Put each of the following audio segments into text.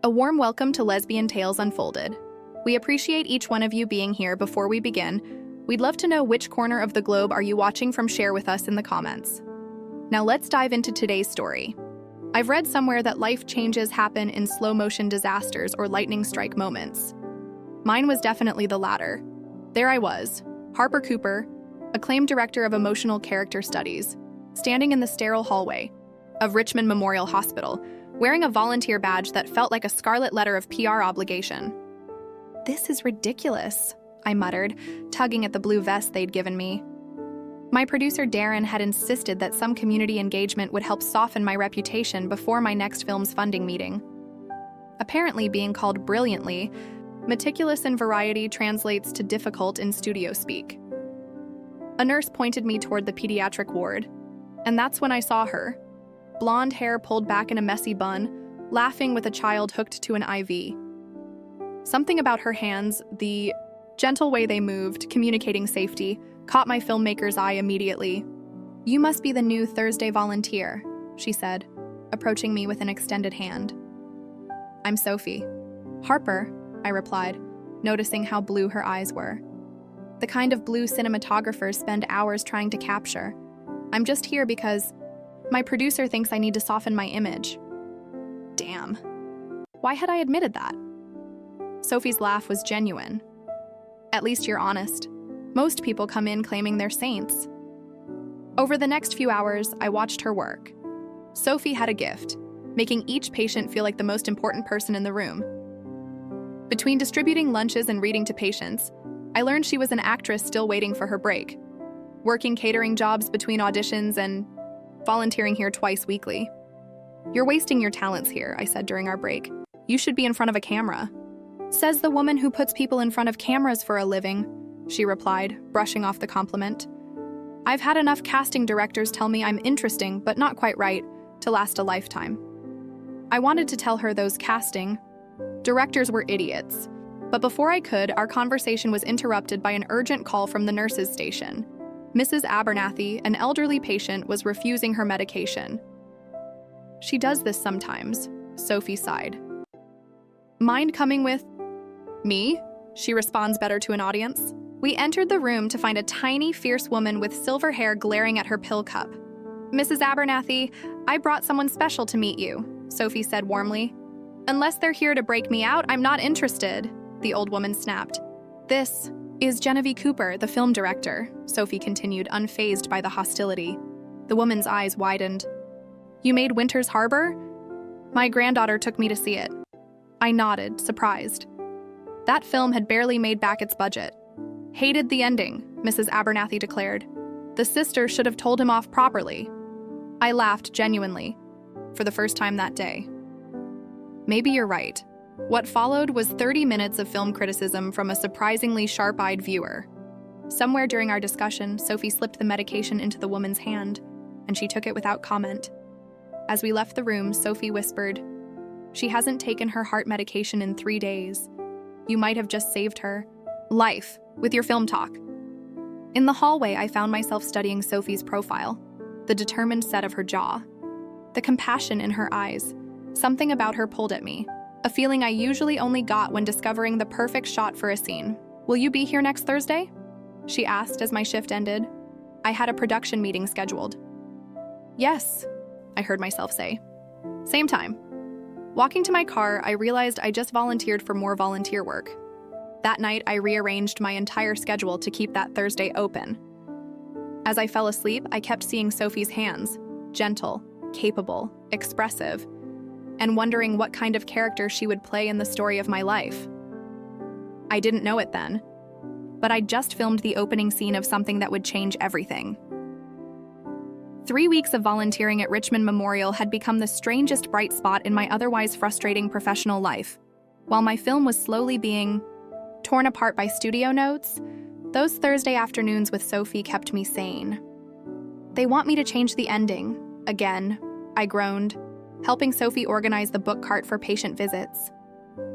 A warm welcome to Lesbian Tales Unfolded. We appreciate each one of you being here. Before we begin, we'd love to know which corner of the globe are you watching from. Share with us in the comments. Now let's dive into today's story. I've read somewhere that life changes happen in slow-motion disasters or lightning strike moments. Mine was definitely the latter. There I was, Harper Cooper, acclaimed director of emotional character studies, standing in the sterile hallway of Richmond Memorial Hospital, wearing a volunteer badge that felt like a scarlet letter of PR obligation. "This is ridiculous," I muttered, tugging at the blue vest they'd given me. My producer Darren had insisted that some community engagement would help soften my reputation before my next film's funding meeting. Apparently, being called brilliantly, meticulous in variety translates to difficult in studio speak. A nurse pointed me toward the pediatric ward, and that's when I saw her. Blonde hair pulled back in a messy bun, laughing with a child hooked to an IV. Something about her hands, the gentle way they moved, communicating safety, caught my filmmaker's eye immediately. "You must be the new Thursday volunteer," she said, approaching me with an extended hand. "I'm Sophie." "Harper," I replied, noticing how blue her eyes were. The kind of blue cinematographers spend hours trying to capture. "I'm just here because my producer thinks I need to soften my image." Damn. Why had I admitted that? Sophie's laugh was genuine. "At least you're honest. Most people come in claiming they're saints." Over the next few hours, I watched her work. Sophie had a gift, making each patient feel like the most important person in the room. Between distributing lunches and reading to patients, I learned she was an actress still waiting for her break, working catering jobs between auditions and volunteering here twice weekly. "You're wasting your talents here," I said during our break. "You should be in front of a camera." "Says the woman who puts people in front of cameras for a living," she replied, brushing off the compliment. "I've had enough casting directors tell me I'm interesting but not quite right to last a lifetime." I wanted to tell her those casting directors were idiots, but before I could, our conversation was interrupted by an urgent call from the nurse's station. Mrs. Abernathy, an elderly patient, was refusing her medication. "She does this sometimes," Sophie sighed. "Mind coming with me?" she responds better to an audience. We entered the room to find a tiny, fierce woman with silver hair glaring at her pill cup. "Mrs. Abernathy, I brought someone special to meet you," Sophie said warmly. "Unless they're here to break me out, I'm not interested," the old woman snapped. "This is Genevieve Cooper, the film director," Sophie continued, unfazed by the hostility. The woman's eyes widened. "You made Winter's Harbor?" "My granddaughter took me to see it." I nodded, surprised. That film had barely made back its budget. "Hated the ending," Mrs. Abernathy declared. "The sister should have told him off properly." I laughed genuinely, for the first time that day. Maybe you're right. What followed was 30 minutes of film criticism from a surprisingly sharp-eyed viewer. Somewhere during our discussion, Sophie slipped the medication into the woman's hand, and she took it without comment. As we left the room, Sophie whispered, "She hasn't taken her heart medication in 3 days. You might have just saved her life with your film talk." In the hallway, I found myself studying Sophie's profile, the determined set of her jaw, the compassion in her eyes. Something about her pulled at me, a feeling I usually only got when discovering the perfect shot for a scene. "Will you be here next Thursday?" she asked as my shift ended. I had a production meeting scheduled. "Yes," I heard myself say. "Same time." Walking to my car, I realized I just volunteered for more volunteer work. That night, I rearranged my entire schedule to keep that Thursday open. As I fell asleep, I kept seeing Sophie's hands, gentle, capable, expressive, and wondering what kind of character she would play in the story of my life. I didn't know it then, but I'd just filmed the opening scene of something that would change everything. 3 weeks of volunteering at Richmond Memorial had become the strangest bright spot in my otherwise frustrating professional life. While my film was slowly being torn apart by studio notes, those Thursday afternoons with Sophie kept me sane. "They want me to change the ending, again," I groaned, helping Sophie organize the book cart for patient visits.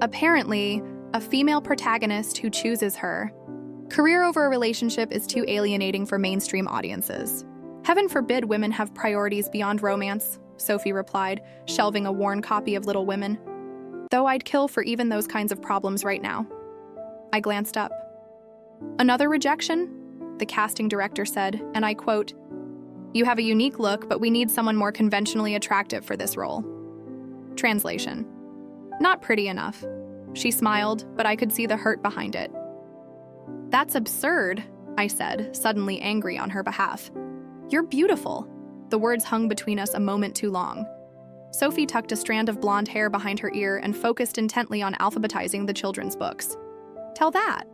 "Apparently, a female protagonist who chooses her. Career over a relationship is too alienating for mainstream audiences. Heaven forbid women have priorities beyond romance," Sophie replied, shelving a worn copy of Little Women. though I'd kill for even those kinds of problems right now. I glanced up. Another rejection? The casting director said, and I quote, "You have a unique look, but we need someone more conventionally attractive for this role." Translation: Not pretty enough. She smiled, but I could see the hurt behind it. That's absurd, I said, suddenly angry on her behalf. You're beautiful. The words hung between us a moment too long. Sophie tucked a strand of blonde hair behind her ear and focused intently on alphabetizing the children's books. Tell that.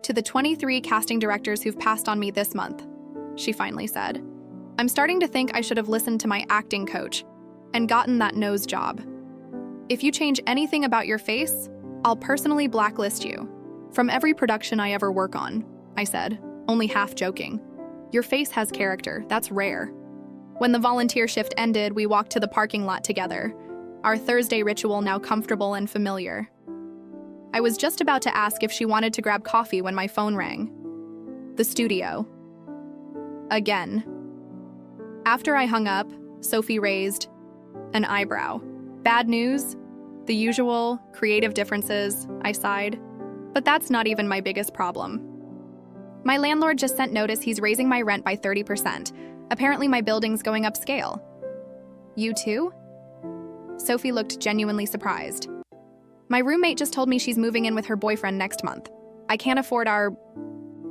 To the 23 casting directors who've passed on me this month, she finally said. I'm starting to think I should have listened to my acting coach and gotten that nose job. If you change anything about your face, I'll personally blacklist you from every production I ever work on, I said, only half joking. Your face has character, that's rare. When the volunteer shift ended, we walked to the parking lot together, our Thursday ritual now comfortable and familiar. I was just about to ask if she wanted to grab coffee when my phone rang. The studio. Again. After I hung up, Sophie raised an eyebrow. Bad news? The usual creative differences, I sighed. But that's not even my biggest problem. My landlord just sent notice he's raising my rent by 30%. Apparently my building's going upscale. You too? Sophie looked genuinely surprised. My roommate just told me she's moving in with her boyfriend next month. I can't afford our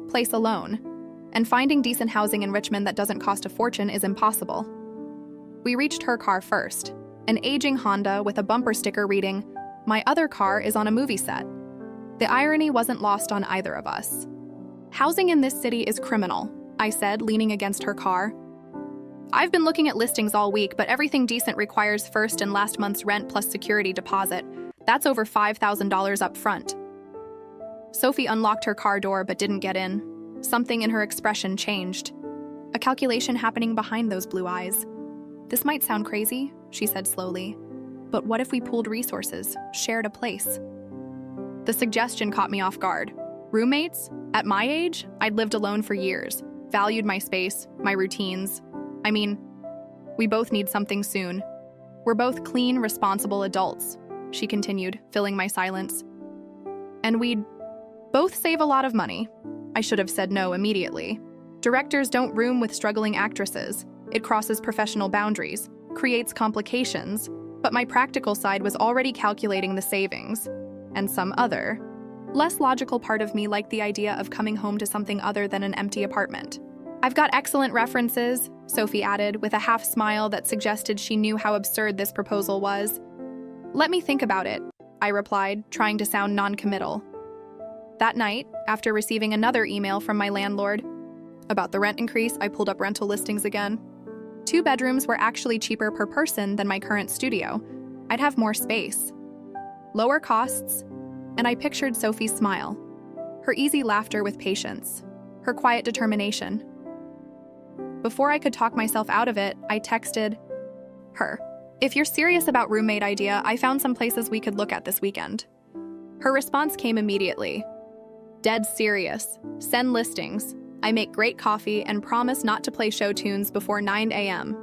place alone. And finding decent housing in Richmond that doesn't cost a fortune is impossible. We reached her car first, an aging Honda with a bumper sticker reading, "My other car is on a movie set." The irony wasn't lost on either of us. Housing in this city is criminal, I said, leaning against her car. I've been looking at listings all week, but everything decent requires first and last month's rent plus security deposit. That's over $5,000 up front. Sophie unlocked her car door but didn't get in. Something in her expression changed. A calculation happening behind those blue eyes. This might sound crazy, she said slowly, but what if we pooled resources, shared a place? The suggestion caught me off guard. Roommates? At my age, I'd lived alone for years, valued my space, my routines. I mean, we both need something soon. We're both clean, responsible adults, she continued, filling my silence. And we'd both save a lot of money. I should have said no immediately. Directors don't room with struggling actresses. It crosses professional boundaries, creates complications, but my practical side was already calculating the savings. And some other, less logical part of me liked the idea of coming home to something other than an empty apartment. I've got excellent references, Sophie added, with a half smile that suggested she knew how absurd this proposal was. Let me think about it, I replied, trying to sound non-committal. That night, after receiving another email from my landlord about the rent increase, I pulled up rental listings again. 2 bedrooms were actually cheaper per person than my current studio. I'd have more space, lower costs, and I pictured Sophie's smile, her easy laughter with patience, her quiet determination. Before I could talk myself out of it, I texted her, "If you're serious about roommate idea, I found some places we could look at this weekend." Her response came immediately. Dead serious. Send listings. I make great coffee and promise not to play show tunes before 9 a.m.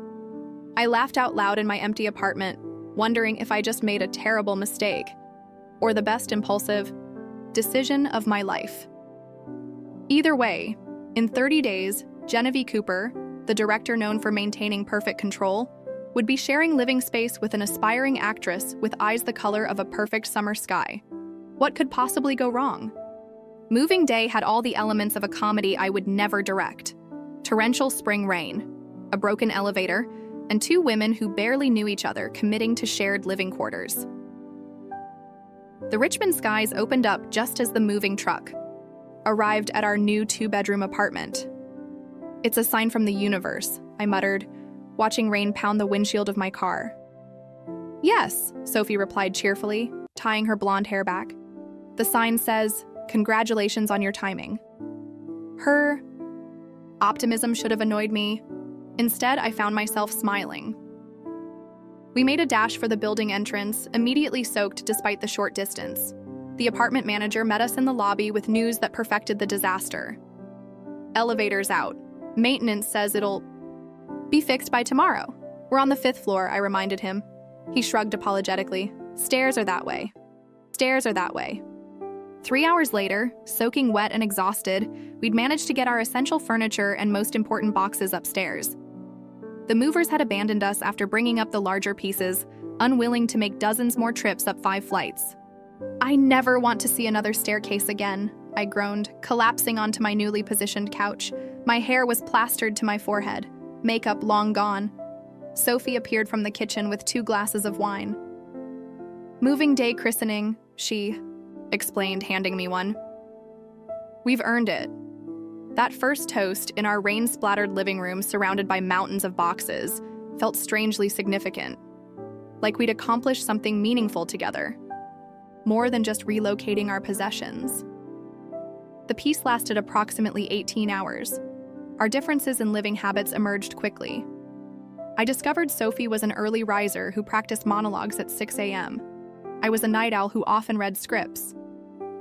I laughed out loud in my empty apartment, wondering if I just made a terrible mistake, or the best impulsive decision of my life. Either way, in 30 days, Genevieve Cooper, the director known for maintaining perfect control, would be sharing living space with an aspiring actress with eyes the color of a perfect summer sky. What could possibly go wrong? Moving Day had all the elements of a comedy I would never direct. Torrential spring rain, a broken elevator, and 2 women who barely knew each other committing to shared living quarters. The Richmond skies opened up just as the moving truck arrived at our new 2-bedroom apartment. It's a sign from the universe, I muttered, watching rain pound the windshield of my car. Yes, Sophie replied cheerfully, tying her blonde hair back. The sign says, "Congratulations on your timing." Her optimism should have annoyed me. Instead, I found myself smiling. We made a dash for the building entrance, immediately soaked despite the short distance. The apartment manager met us in the lobby with news that perfected the disaster. Elevator's out. Maintenance says it'll be fixed by tomorrow. We're on the 5th floor, I reminded him. He shrugged apologetically. Stairs are that way. Stairs are that way. 3 hours later, soaking wet and exhausted, we'd managed to get our essential furniture and most important boxes upstairs. The movers had abandoned us after bringing up the larger pieces, unwilling to make dozens more trips up 5 flights. I never want to see another staircase again, I groaned, collapsing onto my newly positioned couch. My hair was plastered to my forehead, makeup long gone. Sophie appeared from the kitchen with 2 glasses of wine. Moving day christening, she explained, handing me one. We've earned it. That first toast in our rain-splattered living room surrounded by mountains of boxes felt strangely significant, like we'd accomplished something meaningful together, more than just relocating our possessions. The peace lasted approximately 18 hours. Our differences in living habits emerged quickly. I discovered Sophie was an early riser who practiced monologues at 6 a.m. I was a night owl who often read scripts,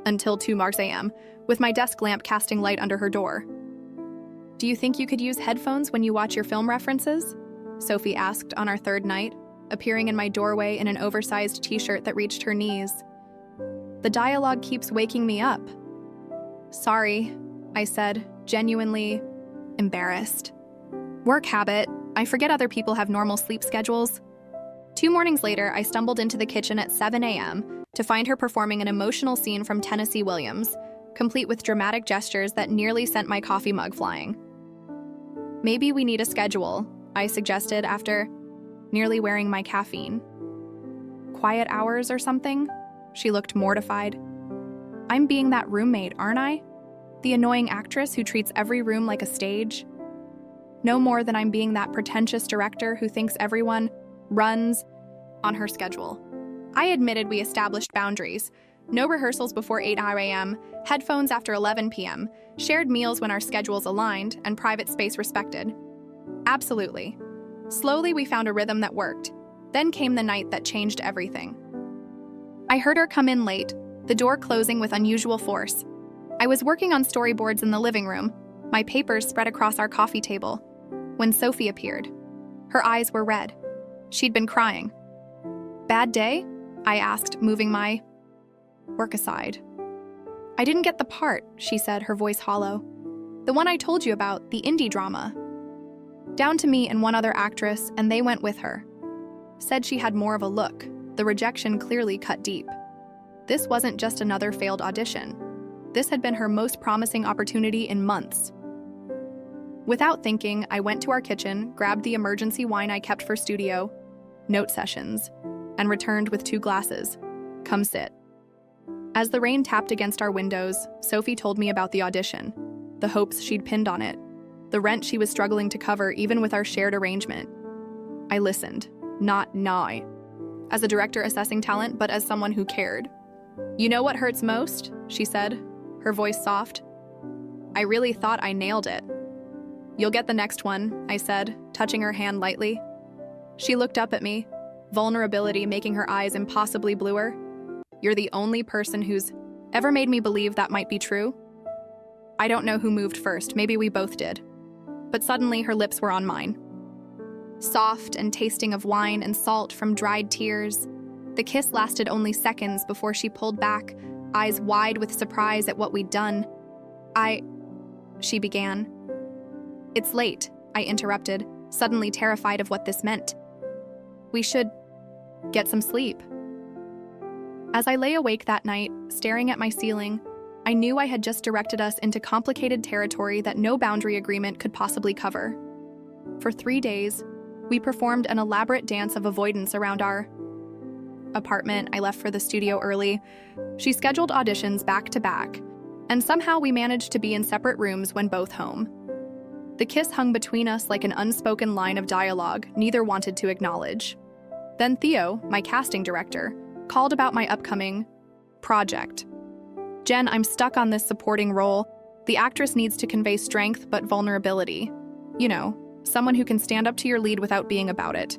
until 2 a.m., with my desk lamp casting light under her door. Do you think you could use headphones when you watch your film references? Sophie asked on our 3rd night, appearing in my doorway in an oversized t-shirt that reached her knees. The dialogue keeps waking me up. Sorry, I said, genuinely embarrassed. Work habit. I forget other people have normal sleep schedules. 2 mornings later, I stumbled into the kitchen at 7 a.m. to find her performing an emotional scene from Tennessee Williams, complete with dramatic gestures that nearly sent my coffee mug flying. Maybe we need a schedule, I suggested after nearly wearing my caffeine. Quiet hours or something? She looked mortified. I'm being that roommate, aren't I? The annoying actress who treats every room like a stage? No more than I'm being that pretentious director who thinks everyone runs on her schedule. I admitted we established boundaries. No rehearsals before 8 a.m., headphones after 11 p.m., shared meals when our schedules aligned, and private space respected. Absolutely. Slowly, we found a rhythm that worked. Then came the night that changed everything. I heard her come in late, the door closing with unusual force. I was working on storyboards in the living room, my papers spread across our coffee table, when Sophie appeared. Her eyes were red. She'd been crying. Bad day? I asked, moving my work aside. I didn't get the part, she said, her voice hollow. The one I told you about, the indie drama. Down to me and one other actress, and they went with her. Said she had more of a look. The rejection clearly cut deep. This wasn't just another failed audition. This had been her most promising opportunity in months. Without thinking, I went to our kitchen, grabbed the emergency wine I kept for studio, note sessions, and returned with 2 glasses. Come sit. As the rain tapped against our windows, Sophie told me about the audition, the hopes she'd pinned on it, the rent she was struggling to cover even with our shared arrangement. I listened, not gnawing, as a director assessing talent, but as someone who cared. You know what hurts most? She said, her voice soft. I really thought I nailed it. You'll get the next one, I said, touching her hand lightly. She looked up at me, vulnerability making her eyes impossibly bluer. You're the only person who's ever made me believe that might be true. I don't know who moved first, maybe we both did. But suddenly her lips were on mine. Soft and tasting of wine and salt from dried tears. The kiss lasted only seconds before she pulled back, eyes wide with surprise at what we'd done. She began. It's late, I interrupted, suddenly terrified of what this meant. We should get some sleep. As I lay awake that night, staring at my ceiling, I knew I had just directed us into complicated territory that no boundary agreement could possibly cover. For 3 days, we performed an elaborate dance of avoidance around our apartment. I left for the studio early. She scheduled auditions back to back, and somehow we managed to be in separate rooms when both home. The kiss hung between us like an unspoken line of dialogue neither wanted to acknowledge. Then Theo, my casting director, called about my upcoming project. Jen, I'm stuck on this supporting role. The actress needs to convey strength but vulnerability. You know, someone who can stand up to your lead without being about it.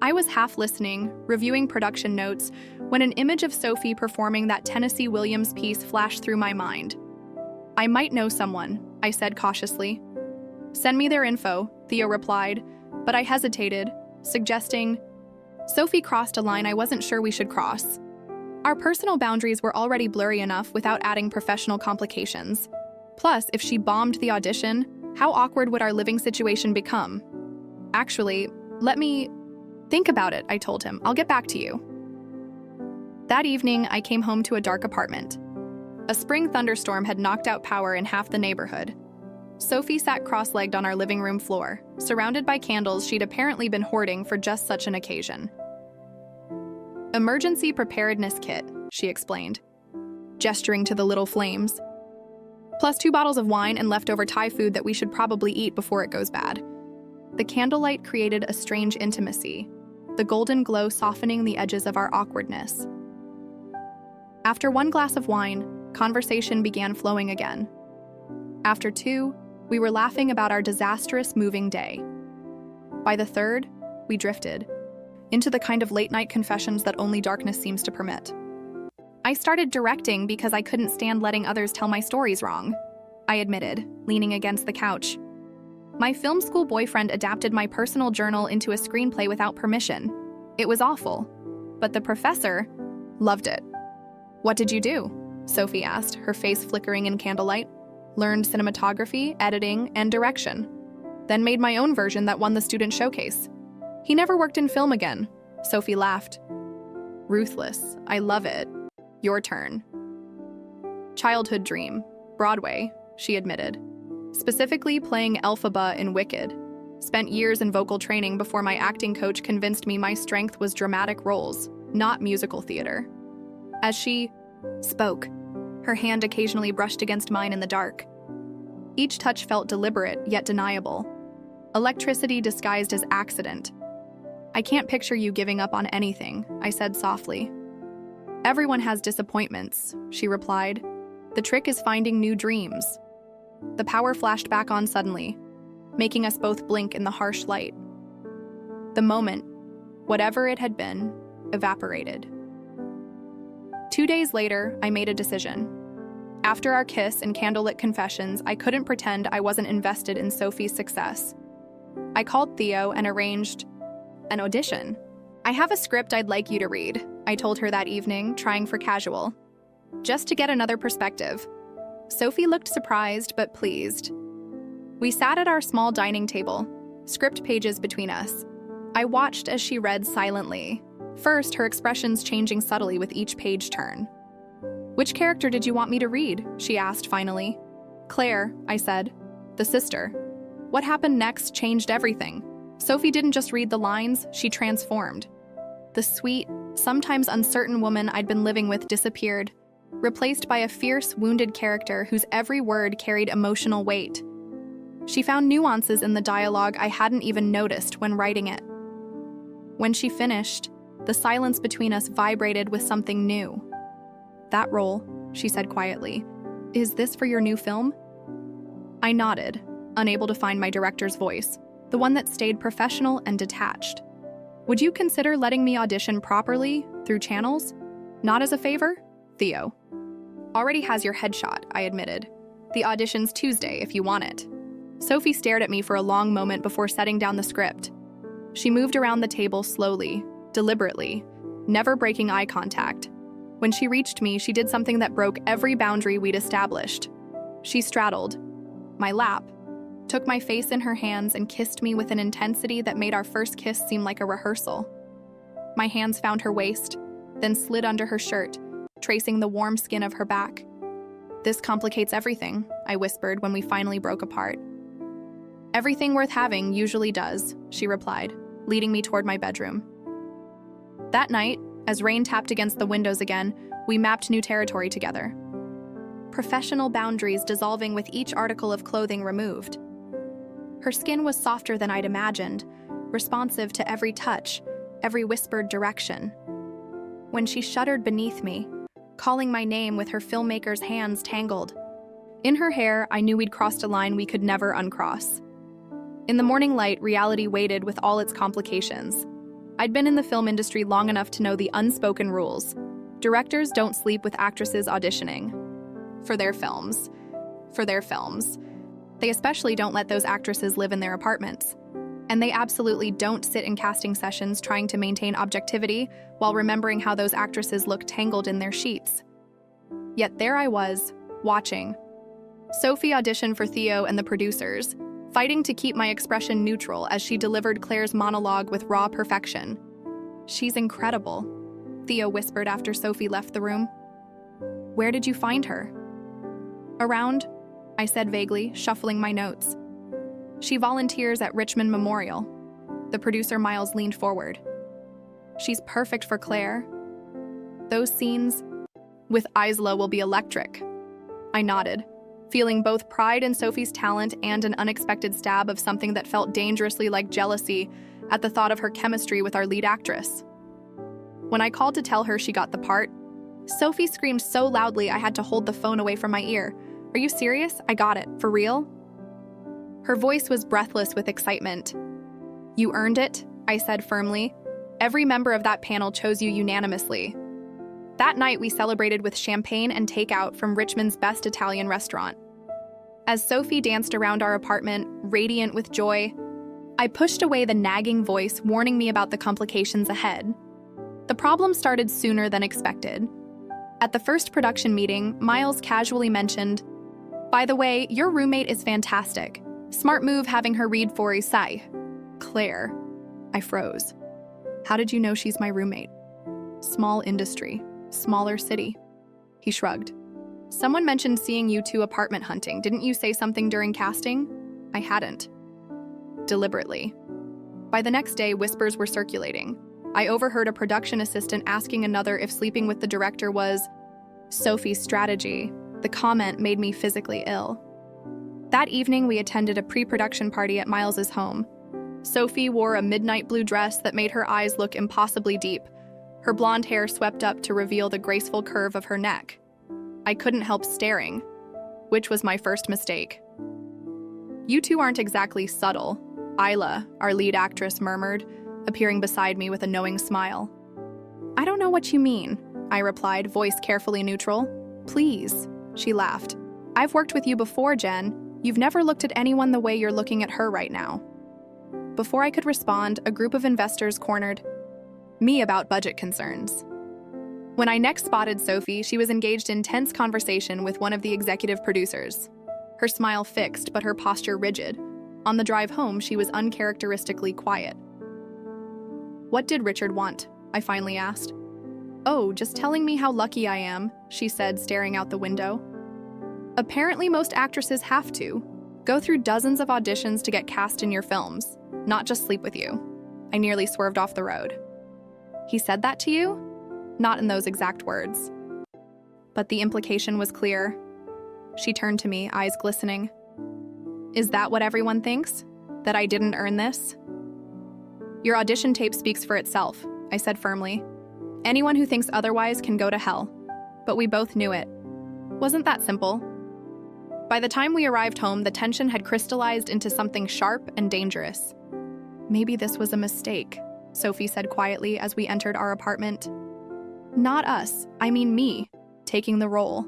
I was half listening, reviewing production notes, when an image of Sophie performing that Tennessee Williams piece flashed through my mind. I might know someone, I said cautiously. Send me their info, Theo replied, but I hesitated, suggesting, Sophie crossed a line I wasn't sure we should cross. Our personal boundaries were already blurry enough without adding professional complications. Plus, if she bombed the audition, how awkward would our living situation become? Actually, let me think about it, I told him. I'll get back to you. That evening, I came home to a dark apartment. A spring thunderstorm had knocked out power in half the neighborhood. Sophie sat cross-legged on our living room floor, surrounded by candles she'd apparently been hoarding for just such an occasion. "Emergency preparedness kit," she explained, gesturing to the little flames. "Plus 2 bottles of wine and leftover Thai food that we should probably eat before it goes bad." The candlelight created a strange intimacy, the golden glow softening the edges of our awkwardness. After 1 glass of wine, conversation began flowing again. After 2, we were laughing about our disastrous moving day. By the 3rd, we drifted into the kind of late-night confessions that only darkness seems to permit. I started directing because I couldn't stand letting others tell my stories wrong, I admitted, leaning against the couch. My film school boyfriend adapted my personal journal into a screenplay without permission. It was awful, but the professor loved it. "What did you do?" Sophie asked, her face flickering in candlelight. "Learned cinematography, editing, and direction. Then made my own version that won the student showcase. He never worked in film again." Sophie laughed. "Ruthless. I love it. Your turn." "Childhood dream. Broadway," she admitted. "Specifically playing Elphaba in Wicked. Spent years in vocal training before my acting coach convinced me my strength was dramatic roles, not musical theater." As she spoke, her hand occasionally brushed against mine in the dark. Each touch felt deliberate, yet deniable. Electricity disguised as accident. "I can't picture you giving up on anything," I said softly. "Everyone has disappointments," she replied. "The trick is finding new dreams." The power flashed back on suddenly, making us both blink in the harsh light. The moment, whatever it had been, evaporated. 2 days later, I made a decision. After our kiss and candlelit confessions, I couldn't pretend I wasn't invested in Sophie's success. I called Theo and arranged an audition. "I have a script I'd like you to read," I told her that evening, trying for casual. "Just to get another perspective." Sophie looked surprised but pleased. We sat at our small dining table, script pages between us. I watched as she read silently, first her expressions changing subtly with each page turn. "Which character did you want me to read?" she asked finally. "Claire," I said. "The sister." What happened next changed everything. Sophie didn't just read the lines, she transformed. The sweet, sometimes uncertain woman I'd been living with disappeared, replaced by a fierce, wounded character whose every word carried emotional weight. She found nuances in the dialogue I hadn't even noticed when writing it. When she finished, the silence between us vibrated with something new. "That role," she said quietly. "Is this for your new film?" I nodded, unable to find my director's voice, the one that stayed professional and detached. "Would you consider letting me audition properly, through channels? Not as a favor? Theo." "Already has your headshot," I admitted. "The audition's Tuesday if you want it." Sophie stared at me for a long moment before setting down the script. She moved around the table slowly, deliberately, never breaking eye contact. When she reached me, she did something that broke every boundary we'd established. She straddled my lap, took my face in her hands, and kissed me with an intensity that made our first kiss seem like a rehearsal. My hands found her waist, then slid under her shirt, tracing the warm skin of her back. "This complicates everything," I whispered when we finally broke apart. "Everything worth having usually does," she replied, leading me toward my bedroom. That night, as rain tapped against the windows again, we mapped new territory together. Professional boundaries dissolving with each article of clothing removed. Her skin was softer than I'd imagined, responsive to every touch, every whispered direction. When she shuddered beneath me, calling my name with her filmmaker's hands tangled. In her hair, I knew we'd crossed a line we could never uncross. In the morning light, reality waited with all its complications. I'd been in the film industry long enough to know the unspoken rules. Directors don't sleep with actresses auditioning. For their films. They especially don't let those actresses live in their apartments. And they absolutely don't sit in casting sessions trying to maintain objectivity while remembering how those actresses look tangled in their sheets. Yet there I was, watching. Sophie auditioned for Theo and the producers, fighting to keep my expression neutral as she delivered Claire's monologue with raw perfection. "She's incredible," Theo whispered after Sophie left the room. "Where did you find her?" "Around," I said vaguely, shuffling my notes. "She volunteers at Richmond Memorial." The producer Miles leaned forward. "She's perfect for Claire. Those scenes with Isla will be electric." I nodded, feeling both pride in Sophie's talent and an unexpected stab of something that felt dangerously like jealousy at the thought of her chemistry with our lead actress. When I called to tell her she got the part, Sophie screamed so loudly I had to hold the phone away from my ear. "Are you serious? I got it. For real?" Her voice was breathless with excitement. "You earned it," I said firmly. "Every member of that panel chose you unanimously." That night, we celebrated with champagne and takeout from Richmond's best Italian restaurant. As Sophie danced around our apartment, radiant with joy, I pushed away the nagging voice warning me about the complications ahead. The problem started sooner than expected. At the first production meeting, Miles casually mentioned, "By the way, your roommate is fantastic. Smart move having her read for Isai." "Claire." I froze. "How did you know she's my roommate?" "Small industry. Smaller city." He shrugged. "Someone mentioned seeing you two apartment hunting. Didn't you say something during casting?" I hadn't. Deliberately. By the next day, whispers were circulating. I overheard a production assistant asking another if sleeping with the director was Sophie's strategy. The comment made me physically ill. That evening, we attended a pre-production party at Miles's home. Sophie wore a midnight blue dress that made her eyes look impossibly deep, her blonde hair swept up to reveal the graceful curve of her neck. I couldn't help staring, which was my first mistake. "You two aren't exactly subtle," Isla, our lead actress, murmured, appearing beside me with a knowing smile. "I don't know what you mean," I replied, voice carefully neutral. "Please," she laughed. "I've worked with you before, Jen. You've never looked at anyone the way you're looking at her right now." Before I could respond, a group of investors cornered me about budget concerns. When I next spotted Sophie, she was engaged in tense conversation with one of the executive producers. Her smile fixed, but her posture rigid. On the drive home, she was uncharacteristically quiet. "What did Richard want?" I finally asked. "Oh, just telling me how lucky I am," she said, staring out the window. "Apparently most actresses have to. Go through dozens of auditions to get cast in your films, not just sleep with you." I nearly swerved off the road. "He said that to you?" Not in those exact words. But the implication was clear. She turned to me, eyes glistening. "Is that what everyone thinks? That I didn't earn this?" "Your audition tape speaks for itself," I said firmly. "Anyone who thinks otherwise can go to hell." But we both knew it. Wasn't that simple? By the time we arrived home, the tension had crystallized into something sharp and dangerous. "Maybe this was a mistake," Sophie said quietly as we entered our apartment. "Not us, I mean me, taking the role."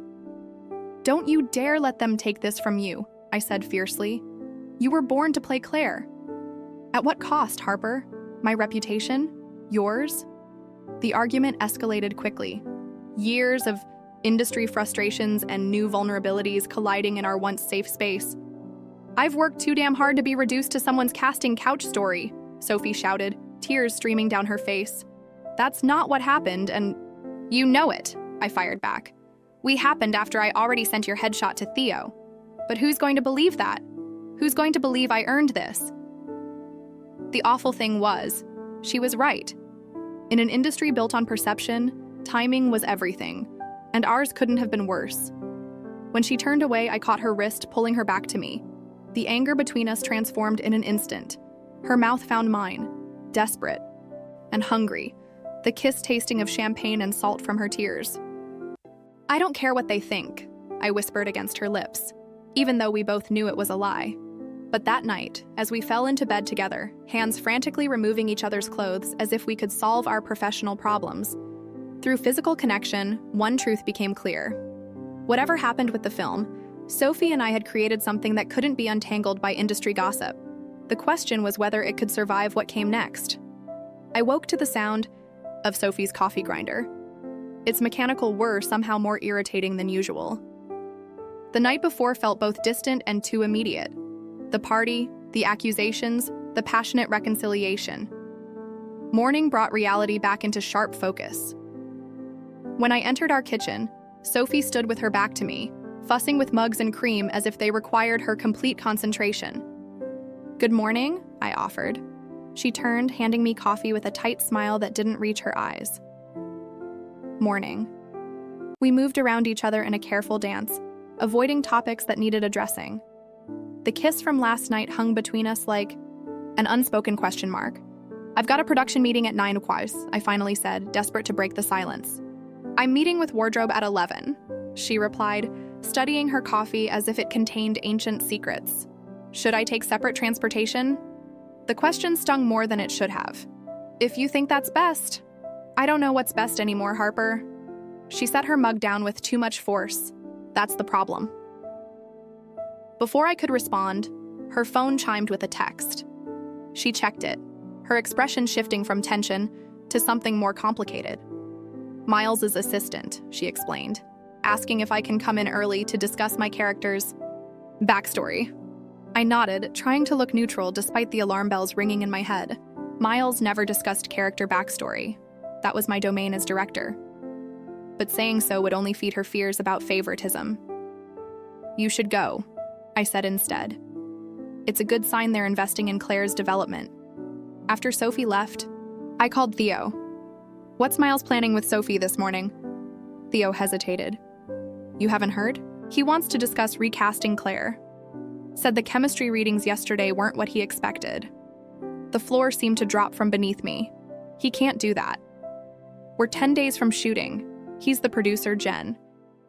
"Don't you dare let them take this from you," I said fiercely. "You were born to play Claire." "At what cost, Harper? My reputation? Yours?" The argument escalated quickly. Years of industry frustrations and new vulnerabilities colliding in our once safe space. "I've worked too damn hard to be reduced to someone's casting couch story," Sophie shouted, tears streaming down her face. "That's not what happened, and you know it," I fired back. "We happened after I already sent your headshot to Theo. But who's going to believe that? Who's going to believe I earned this?" The awful thing was, she was right. In an industry built on perception, timing was everything, and ours couldn't have been worse. When she turned away, I caught her wrist, pulling her back to me. The anger between us transformed in an instant. Her mouth found mine, desperate and hungry, the kiss tasting of champagne and salt from her tears. "I don't care what they think," I whispered against her lips, even though we both knew it was a lie. But that night, as we fell into bed together, hands frantically removing each other's clothes as if we could solve our professional problems, through physical connection, one truth became clear. Whatever happened with the film, Sophie and I had created something that couldn't be untangled by industry gossip. The question was whether it could survive what came next. I woke to the sound of Sophie's coffee grinder. Its mechanical whir somehow more irritating than usual. The night before felt both distant and too immediate. The party, the accusations, the passionate reconciliation. Morning brought reality back into sharp focus. When I entered our kitchen, Sophie stood with her back to me, fussing with mugs and cream as if they required her complete concentration. "Good morning," I offered. She turned, handing me coffee with a tight smile that didn't reach her eyes. Morning. We moved around each other in a careful dance, avoiding topics that needed addressing. The kiss from last night hung between us like an unspoken question mark. "I've got a production meeting at 9 o'clock," I finally said, desperate to break the silence. "I'm meeting with wardrobe at 11, she replied, studying her coffee as if it contained ancient secrets. "Should I take separate transportation?" The question stung more than it should have. "If you think that's best." "I don't know what's best anymore, Harper." She set her mug down with too much force. That's the problem. Before I could respond, her phone chimed with a text. She checked it, her expression shifting from tension to something more complicated. "Miles's assistant," she explained, asking if I can come in early to discuss my character's backstory. I nodded, trying to look neutral despite the alarm bells ringing in my head. Miles never discussed character backstory. That was my domain as director. But saying so would only feed her fears about favoritism. "You should go," I said instead. It's a good sign they're investing in Claire's development. After Sophie left, I called Theo. "What's Miles planning with Sophie this morning?" Theo hesitated. "You haven't heard? He wants to discuss recasting Claire. Said the chemistry readings yesterday weren't what he expected. The floor seemed to drop from beneath me. He can't do that. We're 10 days from shooting. He's the producer, Jen.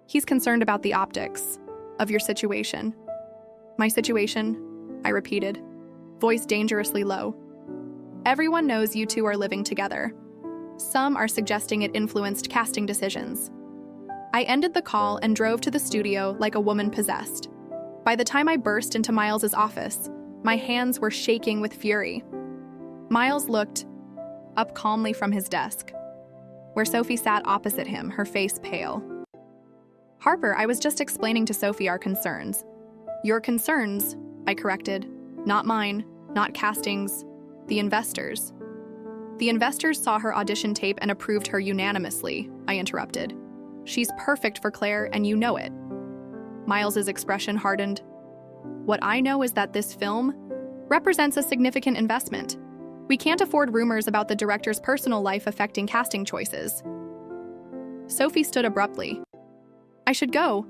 He's concerned about the optics of your situation." "My situation?" I repeated, voice dangerously low. "Everyone knows you two are living together. Some are suggesting it influenced casting decisions." I ended the call and drove to the studio like a woman possessed. By the time I burst into Miles's office, my hands were shaking with fury. Miles looked up calmly from his desk, where Sophie sat opposite him, her face pale. "Harper, I was just explaining to Sophie our concerns." "Your concerns," I corrected. "Not mine, not castings, the investors." "The investors saw her audition tape and approved her unanimously," I interrupted. "She's perfect for Claire, and you know it." Miles's expression hardened. "What I know is that this film represents a significant investment. We can't afford rumors about the director's personal life affecting casting choices." Sophie stood abruptly. "I should go."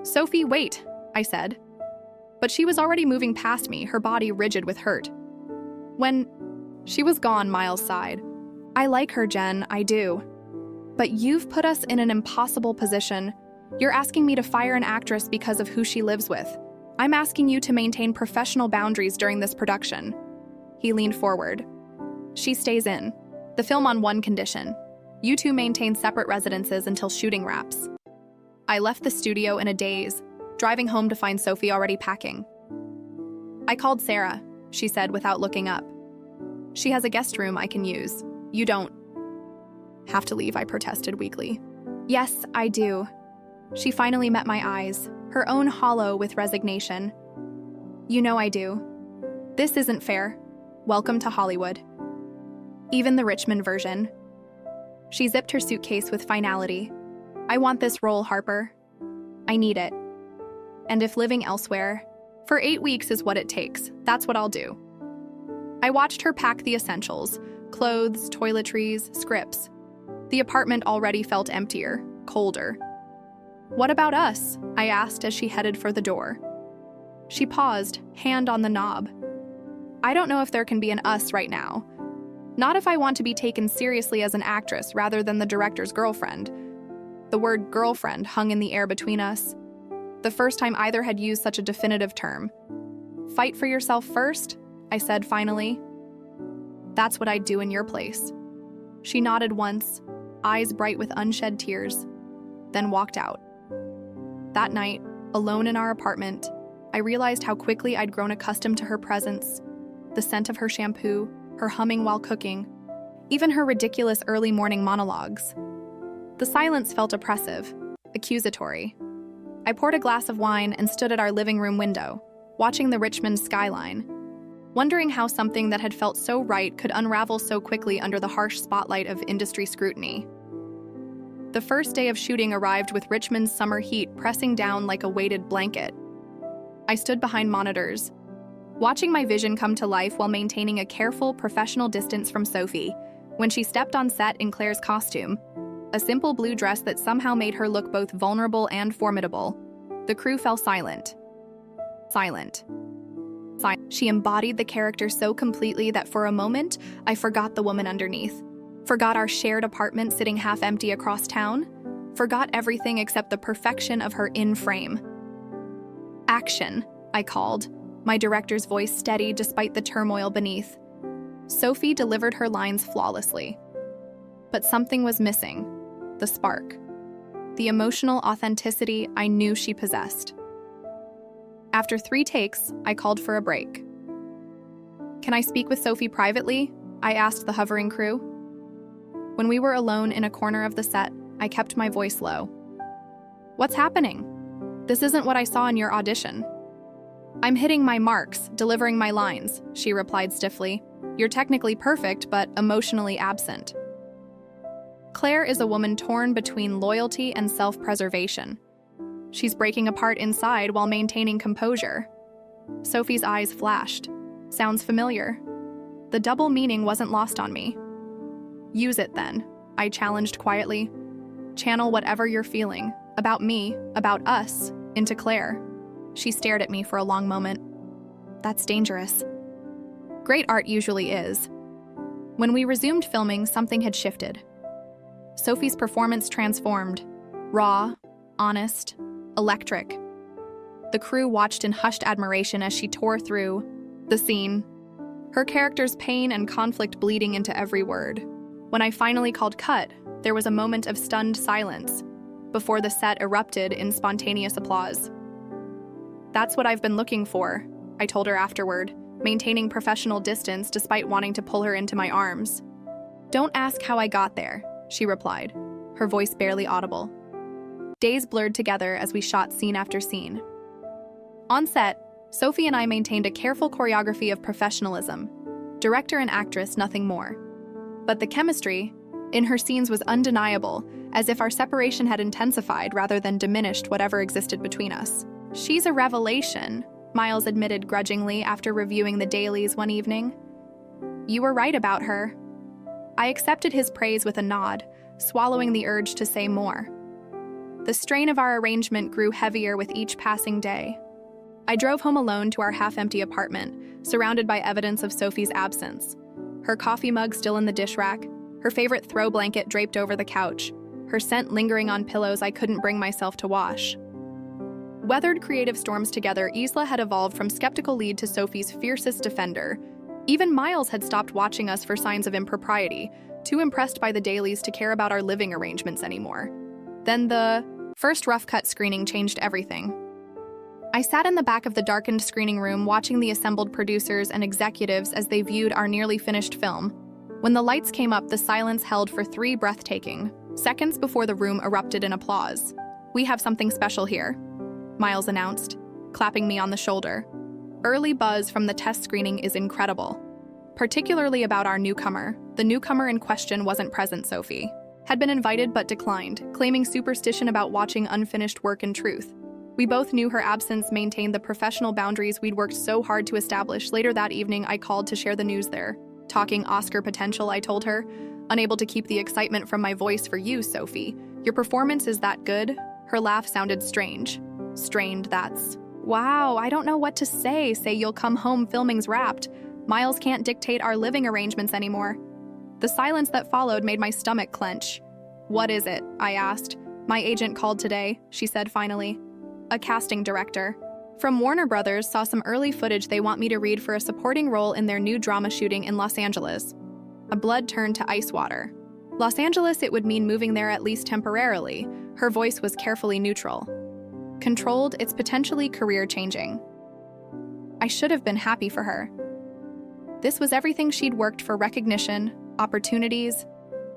"Sophie, wait," I said. But she was already moving past me, her body rigid with hurt. When she was gone, Miles sighed. "I like her, Jen, I do. But you've put us in an impossible position. You're asking me to fire an actress because of who she lives with. I'm asking you to maintain professional boundaries during this production." He leaned forward. "She stays in. The film on one condition. You two maintain separate residences until shooting wraps." I left the studio in a daze, driving home to find Sophie already packing. "I called Sarah," she said without looking up. "She has a guest room I can use. You don't have to leave," I protested weakly. "Yes, I do." She finally met my eyes, her own hollow with resignation. "You know I do. This isn't fair. Welcome to Hollywood." Even the Richmond version. She zipped her suitcase with finality. "I want this role, Harper. I need it. And if living elsewhere, for 8 weeks is what it takes, that's what I'll do." I watched her pack the essentials, clothes, toiletries, scripts. The apartment already felt emptier, colder. "What about us?" I asked as she headed for the door. She paused, hand on the knob. "I don't know if there can be an us right now. Not if I want to be taken seriously as an actress rather than the director's girlfriend." The word girlfriend hung in the air between us. The first time either had used such a definitive term. "Fight for yourself first," I said finally. "That's what I'd do in your place." She nodded once, eyes bright with unshed tears, then walked out. That night, alone in our apartment, I realized how quickly I'd grown accustomed to her presence. the scent of her shampoo, her humming while cooking, even her ridiculous early morning monologues. The silence felt oppressive, accusatory. I poured a glass of wine and stood at our living room window, watching the Richmond skyline, wondering how something that had felt so right could unravel so quickly under the harsh spotlight of industry scrutiny. The first day of shooting arrived with Richmond's summer heat pressing down like a weighted blanket. I stood behind monitors, watching my vision come to life while maintaining a careful, professional distance from Sophie when she stepped on set in Claire's costume, a simple blue dress that somehow made her look both vulnerable and formidable. The crew fell silent. Silent. She embodied the character so completely that for a moment, I forgot the woman underneath. Forgot our shared apartment sitting half empty across town. Forgot everything except the perfection of her in-frame. Action, I called, my director's voice steady despite the turmoil beneath. Sophie delivered her lines flawlessly. But something was missing. The spark. The emotional authenticity I knew she possessed. After 3 takes, I called for a break. "Can I speak with Sophie privately?" I asked the hovering crew. When we were alone in a corner of the set, I kept my voice low. "What's happening? This isn't what I saw in your audition." "I'm hitting my marks, delivering my lines," she replied stiffly. "You're technically perfect, but emotionally absent." Claire is a woman torn between loyalty and self-preservation. She's breaking apart inside while maintaining composure. Sophie's eyes flashed. Sounds familiar. The double meaning wasn't lost on me. "Use it then," I challenged quietly. "Channel whatever you're feeling, about me, about us, into Claire." She stared at me for a long moment. "That's dangerous." Great art usually is. When we resumed filming, something had shifted. Sophie's performance transformed. Raw, honest, electric. The crew watched in hushed admiration as she tore through the scene, her character's pain and conflict bleeding into every word. When I finally called cut, there was a moment of stunned silence before the set erupted in spontaneous applause. "That's what I've been looking for," I told her afterward, maintaining professional distance despite wanting to pull her into my arms. "Don't ask how I got there," she replied, her voice barely audible. Days blurred together as we shot scene after scene. On set, Sophie and I maintained a careful choreography of professionalism. Director and actress, nothing more. But the chemistry in her scenes was undeniable, as if our separation had intensified rather than diminished whatever existed between us. "She's a revelation," Miles admitted grudgingly after reviewing the dailies one evening. "You were right about her." I accepted his praise with a nod, swallowing the urge to say more. The strain of our arrangement grew heavier with each passing day. I drove home alone to our half-empty apartment, surrounded by evidence of Sophie's absence. Her coffee mug still in the dish rack, her favorite throw blanket draped over the couch, her scent lingering on pillows I couldn't bring myself to wash. Weathered creative storms together, Isla had evolved from skeptical lead to Sophie's fiercest defender. Even Miles had stopped watching us for signs of impropriety, too impressed by the dailies to care about our living arrangements anymore. Then the first rough cut screening changed everything. I sat in the back of the darkened screening room watching the assembled producers and executives as they viewed our nearly finished film. When the lights came up, the silence held for 3 breathtaking seconds before the room erupted in applause. "We have something special here," Miles announced, clapping me on the shoulder. "Early buzz from the test screening is incredible, particularly about our newcomer." The newcomer in question wasn't present, Sophie had been invited but declined, claiming superstition about watching unfinished work in truth. We both knew her absence maintained the professional boundaries we'd worked so hard to establish. Later that evening, I called to share the news there. "Talking Oscar potential," I told her, unable to keep the excitement from my voice. "For you, Sophie. Your performance is that good?" Her laugh sounded strange. Strained, that's. "Wow, I don't know what to say. Say you'll come home, filming's wrapped. Miles can't dictate our living arrangements anymore." The silence that followed made my stomach clench. "What is it?" I asked. "My agent called today," she said finally. "A casting director from Warner Brothers saw some early footage they want me to read for a supporting role in their new drama shooting in Los Angeles." A blood turned to ice water. Los Angeles, it would mean moving there at least temporarily. Her voice was carefully neutral. Controlled, it's potentially career-changing. I should have been happy for her. This was everything she'd worked for: recognition, opportunities,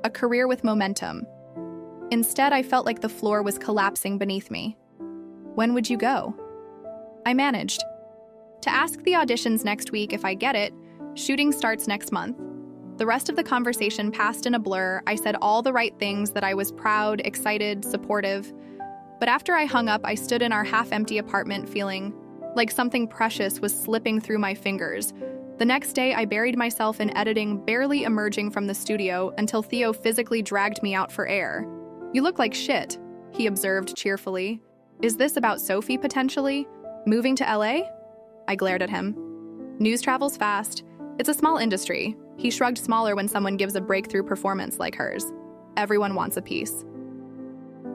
a career with momentum. Instead, I felt like the floor was collapsing beneath me. When would you go? I managed to ask the auditions next week if I get it. Shooting starts next month. The rest of the conversation passed in a blur. I said all the right things, that I was proud, excited, supportive. But after I hung up, I stood in our half-empty apartment feeling like something precious was slipping through my fingers. The next day, I buried myself in editing, barely emerging from the studio until Theo physically dragged me out for air. "You look like shit," he observed cheerfully. "Is this about Sophie potentially moving to LA?" I glared at him. "News travels fast. It's a small industry." He shrugged, smaller when someone gives a breakthrough performance like hers. Everyone wants a piece.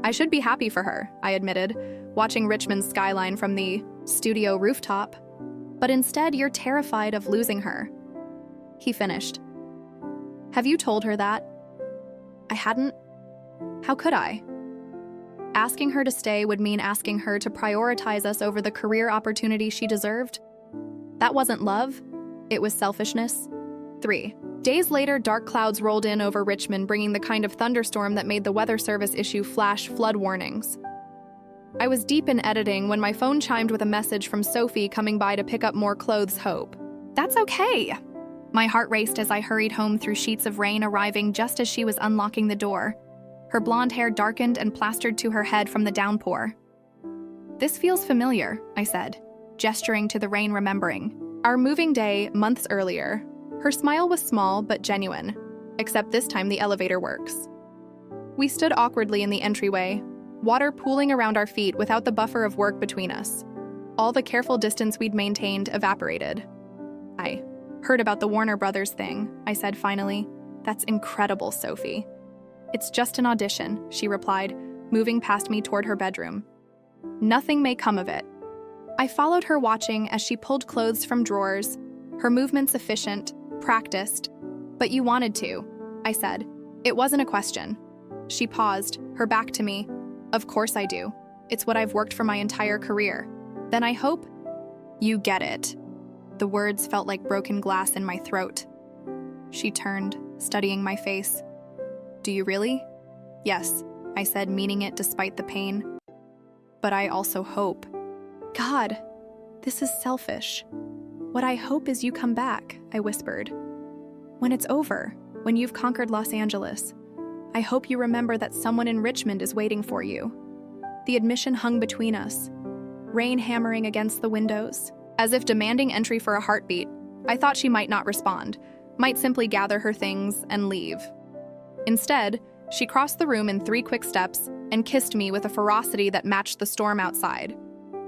"I should be happy for her," I admitted, watching Richmond's skyline from the studio rooftop. "But instead, you're terrified of losing her." He finished. "Have you told her that?" I hadn't. How could I? Asking her to stay would mean asking her to prioritize us over the career opportunity she deserved. That wasn't love. It was selfishness. 3 days later, dark clouds rolled in over Richmond, bringing the kind of thunderstorm that made the weather service issue flash flood warnings. I was deep in editing when my phone chimed with a message from Sophie coming by to pick up more clothes. "Hope that's okay." My heart raced as I hurried home through sheets of rain, arriving just as she was unlocking the door. Her blonde hair darkened and plastered to her head from the downpour. "This feels familiar," I said, gesturing to the rain, remembering our moving day months earlier. Her smile was small but genuine, except this time the elevator works. We stood awkwardly in the entryway, water pooling around our feet without the buffer of work between us. All the careful distance we'd maintained evaporated. "I heard about the Warner Brothers thing," I said finally. "That's incredible, Sophie." "It's just an audition," she replied, moving past me toward her bedroom. "Nothing may come of it." I followed her, watching as she pulled clothes from drawers, her movements efficient, practiced. "But you wanted to," I said. It wasn't a question. She paused, her back to me. "Of course I do. It's what I've worked for my entire career." "Then I hope you get it." The words felt like broken glass in my throat. She turned, studying my face. "Do you really?" "Yes," I said, meaning it despite the pain. "But I also hope." God, this is selfish. "What I hope is you come back," I whispered. "When it's over, when you've conquered Los Angeles, I hope you remember that someone in Richmond is waiting for you." The admission hung between us, rain hammering against the windows, as if demanding entry for a heartbeat. I thought she might not respond, might simply gather her things and leave. Instead, she crossed the room in 3 quick steps and kissed me with a ferocity that matched the storm outside.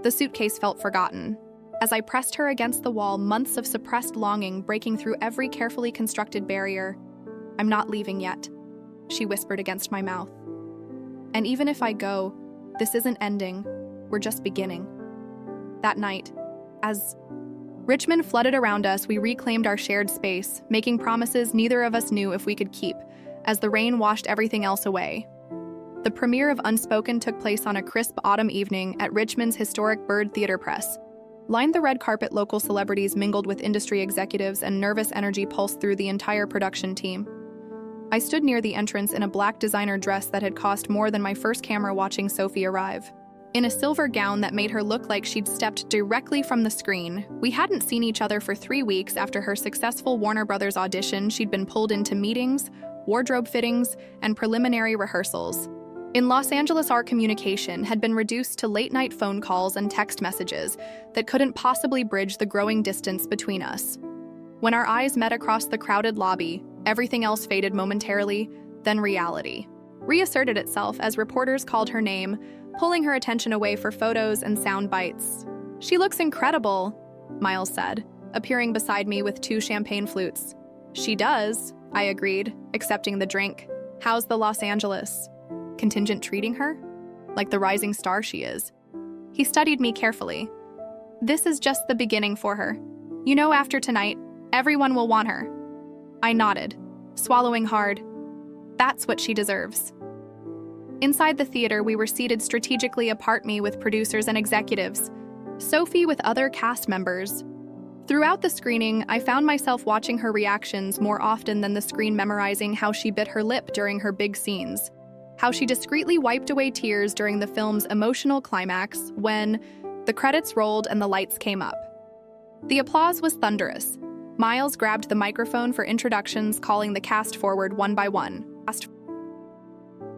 The suitcase felt forgotten. As I pressed her against the wall, months of suppressed longing breaking through every carefully constructed barrier. "I'm not leaving yet," she whispered against my mouth. "And even if I go, this isn't ending. We're just beginning." That night, as Richmond flooded around us, we reclaimed our shared space, making promises neither of us knew if we could keep, as the rain washed everything else away. The premiere of Unspoken took place on a crisp autumn evening at Richmond's historic Bird Theater Press. Lined the red carpet, local celebrities mingled with industry executives, and nervous energy pulsed through the entire production team. I stood near the entrance in a black designer dress that had cost more than my first camera, watching Sophie arrive. In a silver gown that made her look like she'd stepped directly from the screen. We hadn't seen each other for 3 weeks. After her successful Warner Brothers audition, she'd been pulled into meetings, wardrobe fittings, and preliminary rehearsals. In Los Angeles, our communication had been reduced to late-night phone calls and text messages that couldn't possibly bridge the growing distance between us. When our eyes met across the crowded lobby, everything else faded momentarily, then reality reasserted itself as reporters called her name, pulling her attention away for photos and sound bites. "She looks incredible," Miles said, appearing beside me with 2 champagne flutes. "She does," I agreed, accepting the drink. "How's the Los Angeles contingent treating her? Like the rising star she is?" He studied me carefully. "This is just the beginning for her. You know, after tonight, everyone will want her." I nodded, swallowing hard. That's what she deserves. Inside the theater, we were seated strategically apart, me with producers and executives, Sophie with other cast members. Throughout the screening, I found myself watching her reactions more often than the screen, memorizing how she bit her lip during her big scenes, how she discreetly wiped away tears during the film's emotional climax when the credits rolled and the lights came up. The applause was thunderous. Miles grabbed the microphone for introductions, calling the cast forward one by one.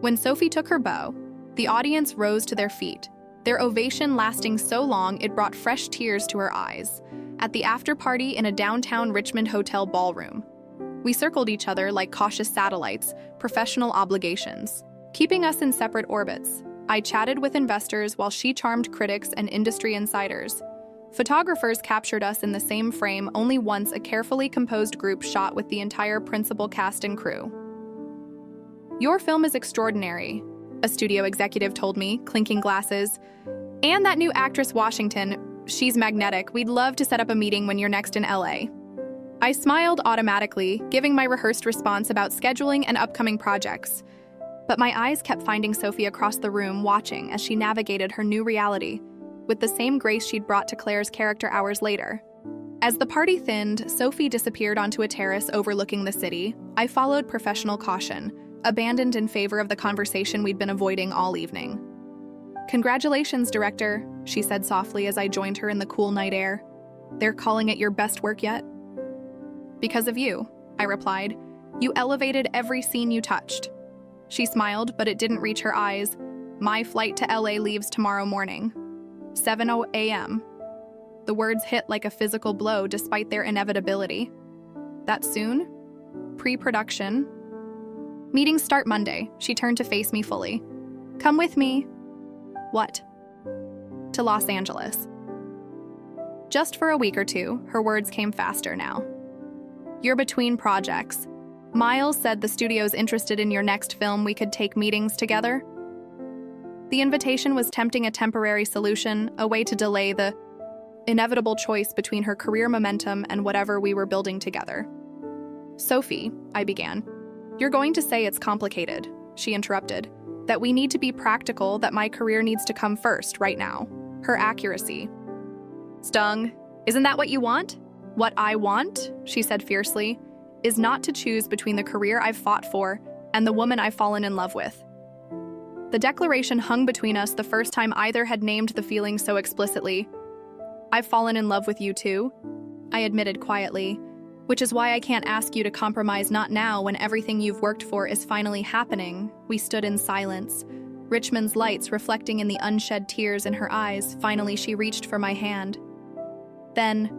When Sophie took her bow, the audience rose to their feet, their ovation lasting so long it brought fresh tears to her eyes. At the after-party in a downtown Richmond hotel ballroom, we circled each other like cautious satellites, professional obligations, keeping us in separate orbits. I chatted with investors while she charmed critics and industry insiders. Photographers captured us in the same frame only once, a carefully composed group shot with the entire principal cast and crew. "Your film is extraordinary," a studio executive told me, clinking glasses. "And that new actress Washington, she's magnetic. We'd love to set up a meeting when you're next in LA." I smiled automatically, giving my rehearsed response about scheduling and upcoming projects. But my eyes kept finding Sophie across the room, watching as she navigated her new reality, with the same grace she'd brought to Claire's character hours later. As the party thinned, Sophie disappeared onto a terrace overlooking the city. I followed professional caution, abandoned in favor of the conversation we'd been avoiding all evening. "Congratulations, director," she said softly as I joined her in the cool night air. "They're calling it your best work yet?" "Because of you," I replied. "You elevated every scene you touched." She smiled, but it didn't reach her eyes. "My flight to LA leaves tomorrow morning. 7:00 a.m. The words hit like a physical blow despite their inevitability. "That soon? Pre-production?" "Meetings start Monday," she turned to face me fully. "Come with me." "What?" "To Los Angeles." Just for a week or two, her words came faster now. "You're between projects. Miles said the studio's interested in your next film. We could take meetings together." The invitation was tempting, a temporary solution, a way to delay the inevitable choice between her career momentum and whatever we were building together. "Sophie," I began. "You're going to say it's complicated," she interrupted. "That we need to be practical, that my career needs to come first right now." Her accuracy stung. "Isn't that what you want?" "What I want," she said fiercely, "is not to choose between the career I've fought for and the woman I've fallen in love with." The declaration hung between us, the first time either had named the feeling so explicitly. "I've fallen in love with you too," I admitted quietly, "which is why I can't ask you to compromise, not now when everything you've worked for is finally happening." We stood in silence, Richmond's lights reflecting in the unshed tears in her eyes. Finally, she reached for my hand. "Then,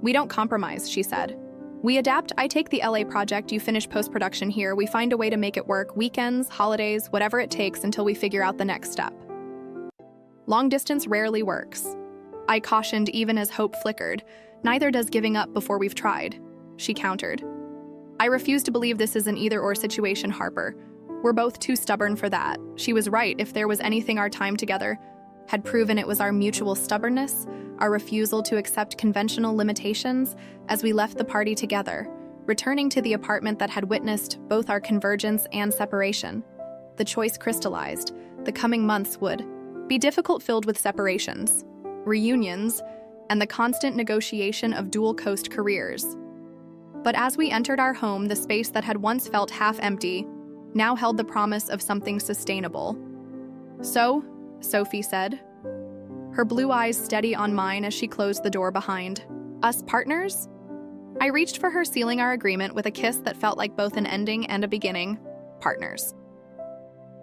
we don't compromise," she said. "We adapt. I take the LA project, you finish post-production here. We find a way to make it work, weekends, holidays, whatever it takes until we figure out the next step." Long distance rarely works, I cautioned even as hope flickered. "Neither does giving up before we've tried," she countered. "I refuse to believe this is an either-or situation, Harper. We're both too stubborn for that." She was right. If there was anything our time together had proven, it was our mutual stubbornness, our refusal to accept conventional limitations. As we left the party together, returning to the apartment that had witnessed both our convergence and separation, the choice crystallized. The coming months would be difficult, filled with separations, reunions, and the constant negotiation of dual-coast careers. But as we entered our home, the space that had once felt half-empty now held the promise of something sustainable. "So," Sophie said, her blue eyes steady on mine as she closed the door behind us, "partners?" I reached for her, sealing our agreement with a kiss that felt like both an ending and a beginning. "Partners."